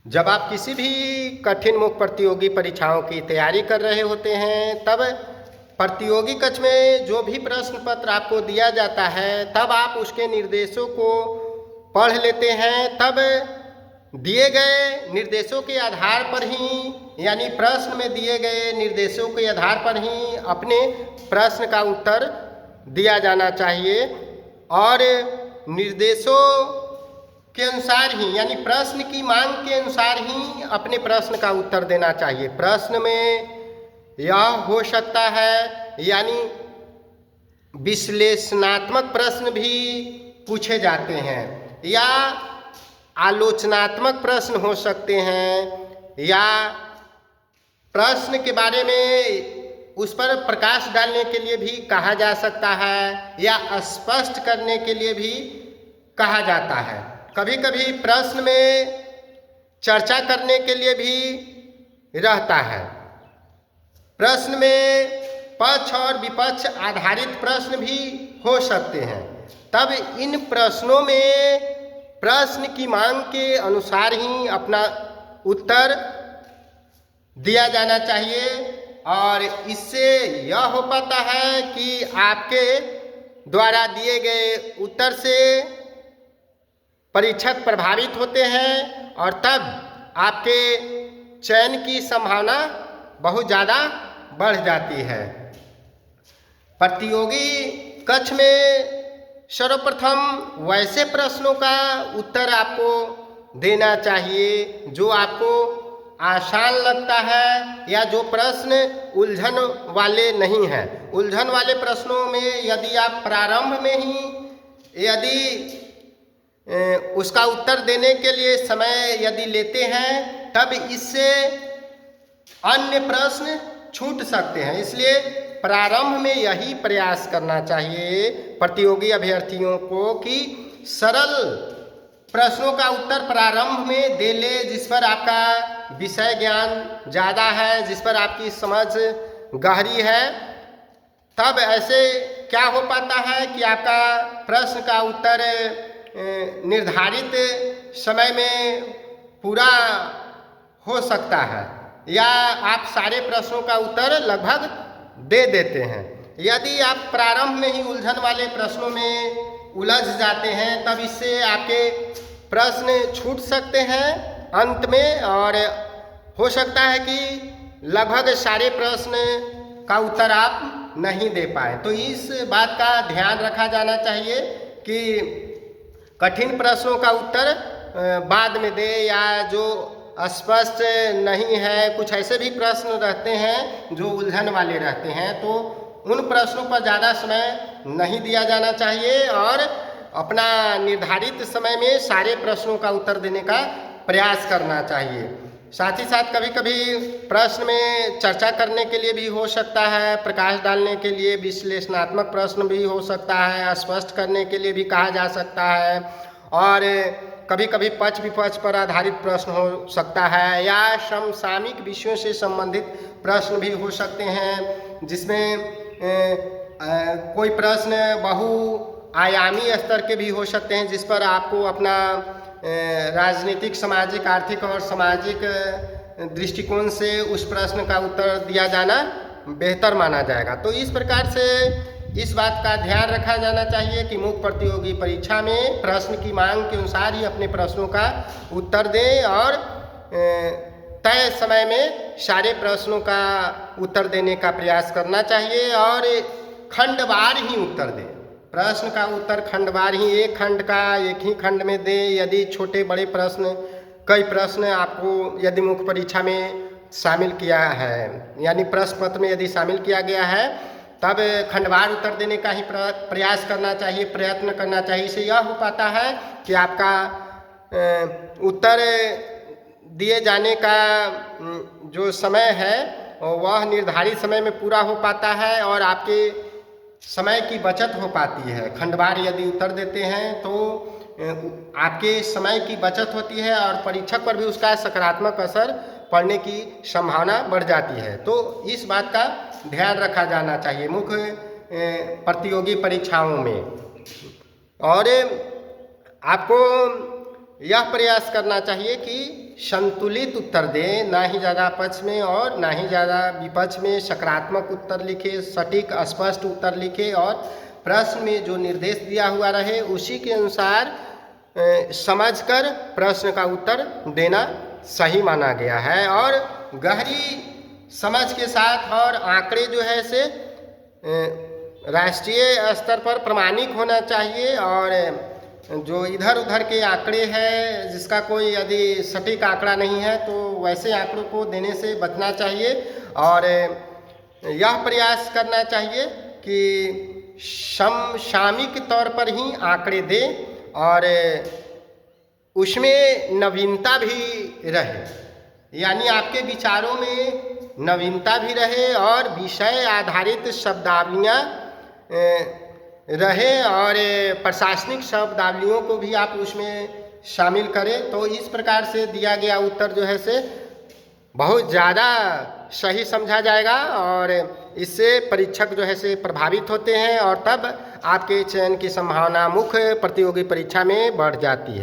जब आप किसी भी कठिन मुख्य प्रतियोगी परीक्षाओं की तैयारी कर रहे होते हैं, तब प्रतियोगी कक्ष में जो भी प्रश्न पत्र आपको दिया जाता है, तब आप उसके निर्देशों को पढ़ लेते हैं। तब दिए गए निर्देशों के आधार पर ही, यानी प्रश्न में दिए गए निर्देशों के आधार पर ही अपने प्रश्न का उत्तर दिया जाना चाहिए और निर्देशों के अनुसार ही, यानी प्रश्न की मांग के अनुसार ही अपने प्रश्न का उत्तर देना चाहिए। प्रश्न में यह हो सकता है, यानी विश्लेषणात्मक प्रश्न भी पूछे जाते हैं या आलोचनात्मक प्रश्न हो सकते हैं, या प्रश्न के बारे में उस पर प्रकाश डालने के लिए भी कहा जा सकता है या स्पष्ट करने के लिए भी कहा जाता है। कभी कभी प्रश्न में चर्चा करने के लिए भी रहता है। प्रश्न में पक्ष और विपक्ष आधारित प्रश्न भी हो सकते हैं। तब इन प्रश्नों में प्रश्न की मांग के अनुसार ही अपना उत्तर दिया जाना चाहिए और इससे यह हो पाता है कि आपके द्वारा दिए गए उत्तर से परीक्षक प्रभावित होते हैं और तब आपके चयन की संभावना बहुत ज़्यादा बढ़ जाती है। प्रतियोगी कक्ष में सर्वप्रथम वैसे प्रश्नों का उत्तर आपको देना चाहिए जो आपको आसान लगता है या जो प्रश्न उलझन वाले नहीं हैं। उलझन वाले प्रश्नों में यदि आप प्रारंभ में ही यदि उसका उत्तर देने के लिए समय यदि लेते हैं, तब इससे अन्य प्रश्न छूट सकते हैं। इसलिए प्रारंभ में यही प्रयास करना चाहिए प्रतियोगी अभ्यर्थियों को कि सरल प्रश्नों का उत्तर प्रारंभ में दे ले, जिस पर आपका विषय ज्ञान ज़्यादा है, जिस पर आपकी समझ गहरी है। तब ऐसे क्या हो पाता है कि आपका प्रश्न का उत्तर निर्धारित समय में पूरा हो सकता है या आप सारे प्रश्नों का उत्तर लगभग दे देते हैं। यदि आप प्रारंभ में ही उलझन वाले प्रश्नों में उलझ जाते हैं, तब इससे आपके प्रश्न छूट सकते हैं अंत में और हो सकता है कि लगभग सारे प्रश्न का उत्तर आप नहीं दे पाए। तो इस बात का ध्यान रखा जाना चाहिए कि कठिन प्रश्नों का उत्तर बाद में दे, या जो स्पष्ट नहीं है, कुछ ऐसे भी प्रश्न रहते हैं जो उलझन वाले रहते हैं, तो उन प्रश्नों पर ज़्यादा समय नहीं दिया जाना चाहिए और अपना निर्धारित समय में सारे प्रश्नों का उत्तर देने का प्रयास करना चाहिए। साथ ही साथ कभी कभी प्रश्न में चर्चा करने के लिए भी हो सकता है, प्रकाश डालने के लिए विश्लेषणात्मक प्रश्न भी हो सकता है, स्पष्ट करने के लिए भी कहा जा सकता है और कभी कभी पक्ष विपक्ष पर आधारित प्रश्न हो सकता है या समसामयिक विषयों से संबंधित प्रश्न भी हो सकते हैं, जिसमें कोई प्रश्न बहुआयामी स्तर के भी हो सकते हैं, जिस पर आपको अपना राजनीतिक, सामाजिक, आर्थिक और सामाजिक दृष्टिकोण से उस प्रश्न का उत्तर दिया जाना बेहतर माना जाएगा। तो इस प्रकार से इस बात का ध्यान रखा जाना चाहिए कि मुख्य प्रतियोगी परीक्षा में प्रश्न की मांग के अनुसार ही अपने प्रश्नों का उत्तर दें और तय समय में सारे प्रश्नों का उत्तर देने का प्रयास करना चाहिए और खंडवार ही उत्तर दें। प्रश्न का उत्तर खंडवार ही, एक खंड का एक ही खंड में दें। यदि छोटे बड़े प्रश्न, कई प्रश्न आपको यदि मुख्य परीक्षा में शामिल किया है, यानी प्रश्न पत्र में यदि शामिल किया गया है, तब खंडवार उत्तर देने का ही प्रयास करना चाहिए, प्रयत्न करना चाहिए। इससे यह हो पाता है कि आपका उत्तर दिए जाने का जो समय है वह निर्धारित समय में पूरा हो पाता है और आपके समय की बचत हो पाती है। खंडवार यदि उत्तर देते हैं तो आपके समय की बचत होती है और परीक्षक पर भी उसका सकारात्मक असर पड़ने की संभावना बढ़ जाती है। तो इस बात का ध्यान रखा जाना चाहिए मुख्य प्रतियोगी परीक्षाओं में। और आपको यह प्रयास करना चाहिए कि संतुलित उत्तर दें, ना ही ज़्यादा पक्ष में और ना ही ज़्यादा विपक्ष में। सकारात्मक उत्तर लिखें, सटीक स्पष्ट उत्तर लिखें और प्रश्न में जो निर्देश दिया हुआ रहे उसी के अनुसार समझकर प्रश्न का उत्तर देना सही माना गया है। और गहरी समझ के साथ और आंकड़े जो है से राष्ट्रीय स्तर पर प्रमाणित होना चाहिए। और जो इधर उधर के आंकड़े हैं जिसका कोई यदि सटीक आंकड़ा नहीं है तो वैसे आंकड़ों को देने से बचना चाहिए। और यह प्रयास करना चाहिए कि समसामयिक तौर पर ही आंकड़े दें और उसमें नवीनता भी रहे, यानी आपके विचारों में नवीनता भी रहे और विषय आधारित शब्दावलियाँ रहे और प्रशासनिक शब्दावलियों को भी आप उसमें शामिल करें। तो इस प्रकार से दिया गया उत्तर जो है से बहुत ज़्यादा सही समझा जाएगा और इससे परीक्षक जो है से प्रभावित होते हैं और तब आपके चयन की संभावना मुख्य प्रतियोगी परीक्षा में बढ़ जाती है।